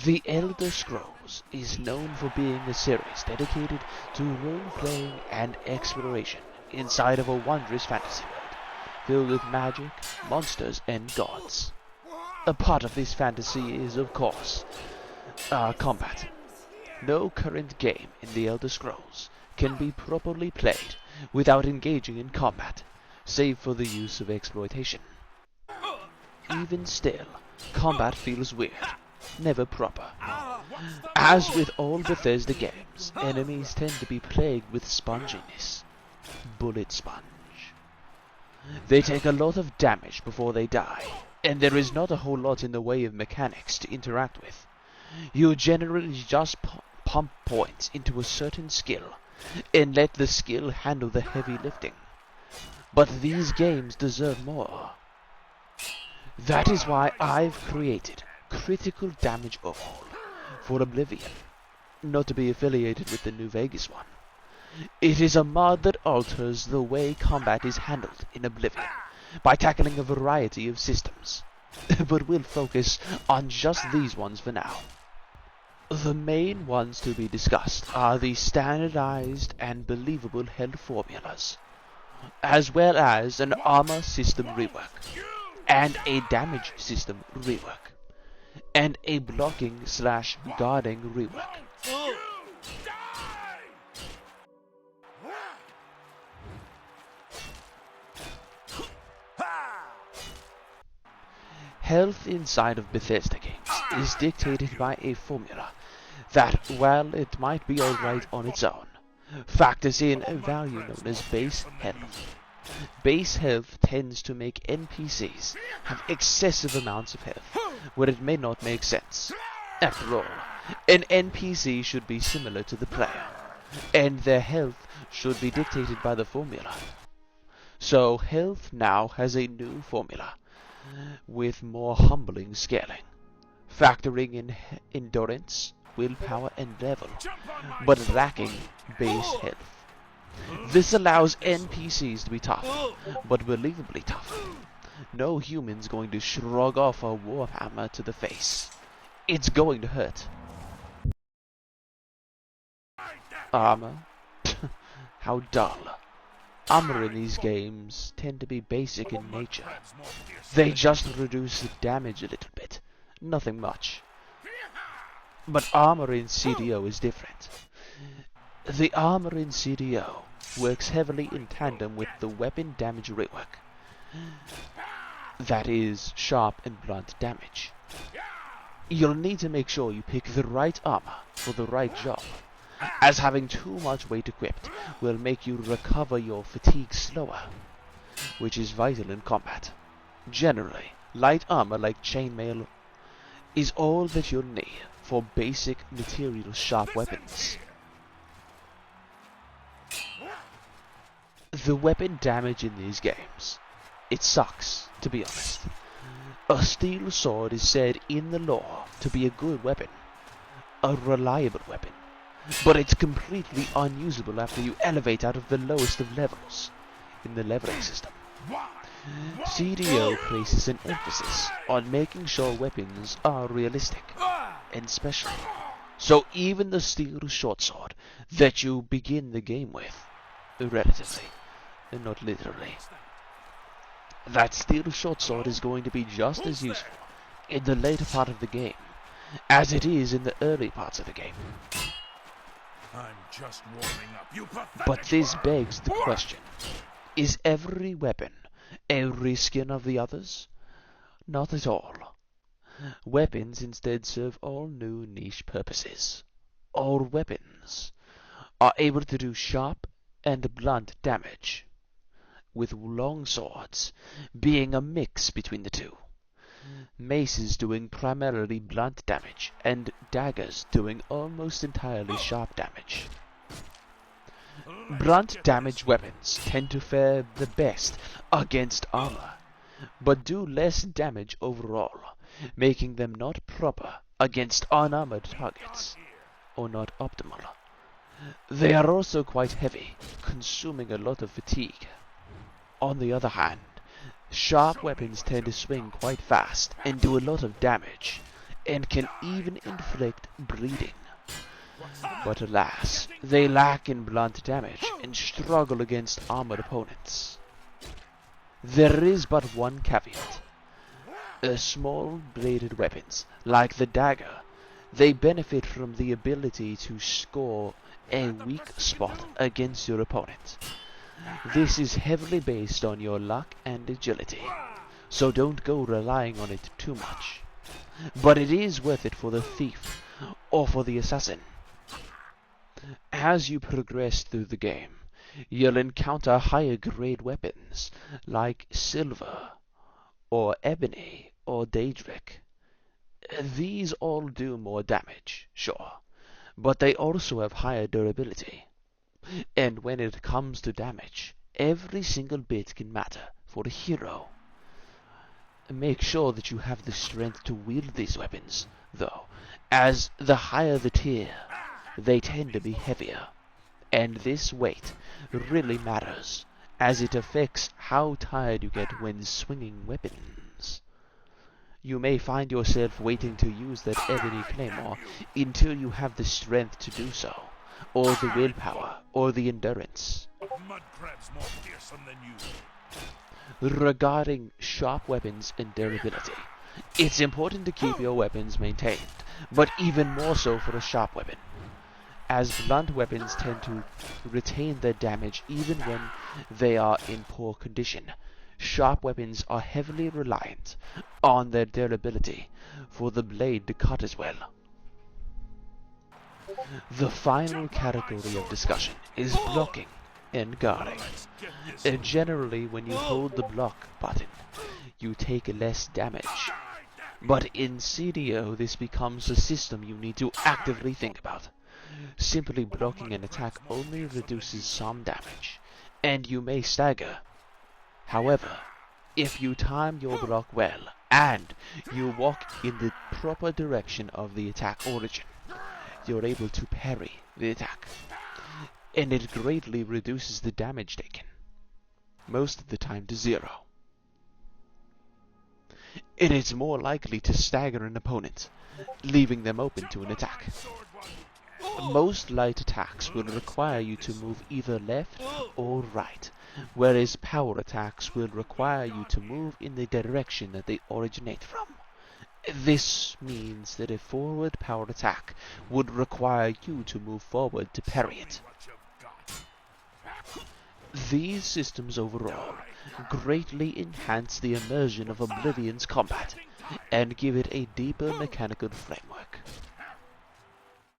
The Elder Scrolls is known for being a series dedicated to role-playing and exploration inside of a wondrous fantasy world filled with magic, monsters, and gods. A part of this fantasy is, of course, combat. No current game in the Elder Scrolls can be properly played without engaging in combat, save for the use of exploitation. Even still, combat feels weird, never proper. As with all Bethesda games, enemies tend to be plagued with sponginess. Bullet sponge. They take a lot of damage before they die, and there is not a whole lot in the way of mechanics to interact with. You generally just pump points into a certain skill, and let the skill handle the heavy lifting. But these games deserve more. That is why I've created Critical Damage Overhaul for Oblivion, not to be affiliated with the New Vegas one. It is a mod that alters the way combat is handled in Oblivion by tackling a variety of systems, but we'll focus on just these ones for now. The main ones to be discussed are the standardized and believable health formulas, as well as an armor system rework, and a damage system rework, and a blocking/guarding rework. Health inside of Bethesda games is dictated by a formula that, while it might be alright on its own, factors in a value known as base health. Base health tends to make NPCs have excessive amounts of health, where it may not make sense. After all, an NPC should be similar to the player, and their health should be dictated by the formula. So health now has a new formula, with more humbling scaling, factoring in endurance, willpower, and level, but lacking base health. This allows NPCs to be tough, but believably tough. No human's going to shrug off a warhammer to the face. It's going to hurt. Armor? How dull. Armor in these games tend to be basic in nature. They just reduce the damage a little bit, nothing much. But armor in CDO is different. The armor in CDO works heavily in tandem with the weapon damage rework. That is, sharp and blunt damage. You'll need to make sure you pick the right armor for the right job, as having too much weight equipped will make you recover your fatigue slower, which is vital in combat. Generally, light armor like chainmail is all that you'll need for basic material sharp weapons. The weapon damage in these games, it sucks, to be honest. A steel sword is said in the lore to be a good weapon, a reliable weapon, but it's completely unusable after you elevate out of the lowest of levels in the leveling system. CDO places an emphasis on making sure weapons are realistic and special. So even the steel short sword that you begin the game with, relatively, and not literally, that steel short sword is going to be just as useful in the later part of the game as it is in the early parts of the game. I'm just warming up, you pathetic. But this begs the question, is every weapon a reskin of the others? Not at all. Weapons instead serve all new niche purposes. All weapons are able to do sharp and blunt damage, with long swords being a mix between the two. Maces doing primarily blunt damage, and daggers doing almost entirely sharp damage. Blunt damage weapons tend to fare the best against armor, but do less damage overall, making them not proper against unarmored targets, or not optimal. They are also quite heavy, consuming a lot of fatigue. On the other hand, sharp weapons tend to swing quite fast and do a lot of damage, and can even inflict bleeding. But alas, they lack in blunt damage and struggle against armored opponents. There is but one caveat. Small bladed weapons, like the dagger, they benefit from the ability to score a weak spot against your opponent. This is heavily based on your luck and agility, so don't go relying on it too much. But it is worth it for the thief or for the assassin. As you progress through the game, you'll encounter higher grade weapons like silver or ebony or daedric. These all do more damage, sure, but they also have higher durability. And when it comes to damage, every single bit can matter for a hero. Make sure that you have the strength to wield these weapons, though, as the higher the tier, they tend to be heavier. And this weight really matters, as it affects how tired you get when swinging weapons. You may find yourself waiting to use that ebony claymore until you have the strength to do so, or the willpower, or the endurance. Mud crab's more fearsome than you. Regarding sharp weapons and durability, it's important to keep your weapons maintained, but even more so for a sharp weapon, as blunt weapons tend to retain their damage even when they are in poor condition. Sharp weapons are heavily reliant on their durability for the blade to cut as well. The final category of discussion is blocking and guarding. And generally, when you hold the block button, you take less damage. But in CDO, this becomes a system you need to actively think about. Simply blocking an attack only reduces some damage, and you may stagger. However, if you time your block well, and you walk in the proper direction of the attack origin, you're able to parry the attack, and it greatly reduces the damage taken, most of the time to 0. And it's more likely to stagger an opponent, leaving them open to an attack. Most light attacks will require you to move either left or right, whereas power attacks will require you to move in the direction that they originate from. This means that a forward power attack would require you to move forward to parry it. These systems overall greatly enhance the immersion of Oblivion's combat and give it a deeper mechanical framework.